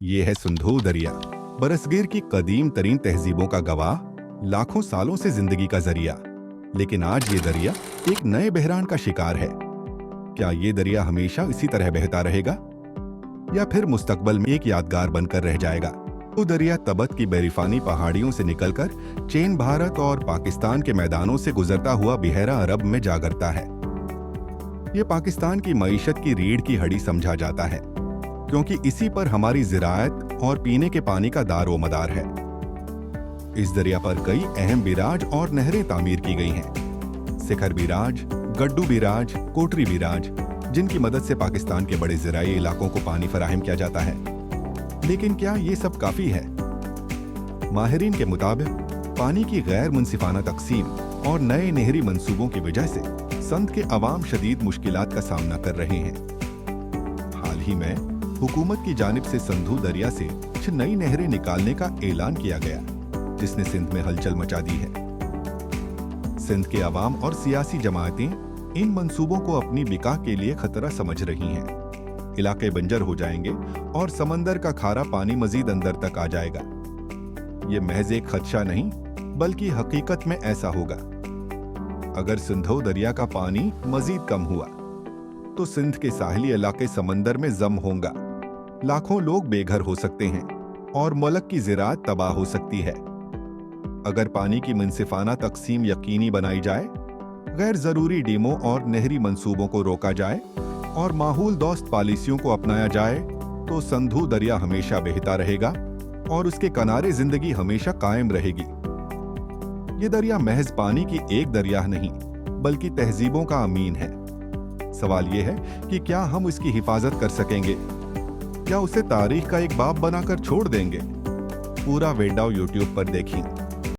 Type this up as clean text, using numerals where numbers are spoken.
ये है सिंधु दरिया, बरसगीर की कदीम तरीन तहजीबों का गवाह, लाखों सालों से जिंदगी का जरिया। लेकिन आज ये दरिया एक नए बहरान का शिकार है। क्या ये दरिया हमेशा इसी तरह बहता रहेगा या फिर मुस्तकबल में एक यादगार बनकर रह जाएगा? वो दरिया तबत की बेरिफानी पहाड़ियों से निकलकर चीन, भारत और पाकिस्तान के मैदानों से गुजरता हुआ बहरा अरब में जा गिरता है। ये पाकिस्तान की मईशत की रीढ़ की हड्डी समझा जाता है, क्योंकि इसी पर हमारी ज़राअत और पीने के पानी का दारो मदार है। इस दरिया पर कई अहम बिराज और नहरें तामीर की गई हैं। सिखर बिराज, गड्डू बिराज, कोटरी बिराज, जिनकी मदद से पाकिस्तान के बड़े ज़राई इलाकों को पानी फराहम किया जाता है। लेकिन क्या ये सब काफ़ी है? माहिरीन के मुताबिक पानी की गैर मुनसिफाना तकसीम और नए नहरी मंसूबों की वजह से संध के अवाम शदीद मुश्किलात का सामना कर रहे हैं। हाल ही में हुकूमत की जानिब से सिंधु दरिया से कुछ नई नहरें निकालने का ऐलान किया गया, जिसने सिंध में हलचल मचा दी है। सिंध के अवाम और सियासी जमातें इन मंसूबों को अपनी बिका के लिए खतरा समझ रही हैं। इलाके बंजर हो जाएंगे और समंदर का खारा पानी मजीद अंदर तक आ जाएगा। ये महज एक खदशा नहीं, बल्कि हकीकत में ऐसा होगा। अगर सिंधु दरिया का पानी मजीद कम हुआ तो सिंध के साहिली इलाके समंदर में जम होगा। लाखों लोग बेघर हो सकते हैं और मुल्क की ज़राअत तबाह हो सकती है। अगर पानी की मुनसिफाना तकसीम यकीनी बनाई जाए, गैर जरूरी डीमों और नहरी मंसूबों को रोका जाए और माहौल दोस्त पॉलिसियों को अपनाया जाए, तो सिंधु दरिया हमेशा बहता रहेगा और उसके किनारे जिंदगी हमेशा कायम रहेगी। ये दरिया महज पानी की एक दरिया नहीं, बल्कि तहजीबों का अमीन है। सवाल ये है कि क्या हम इसकी हिफाजत कर सकेंगे? क्या उसे तारीख का एक बाब बनाकर छोड़ देंगे? पूरा वीडियो YouTube पर देखें।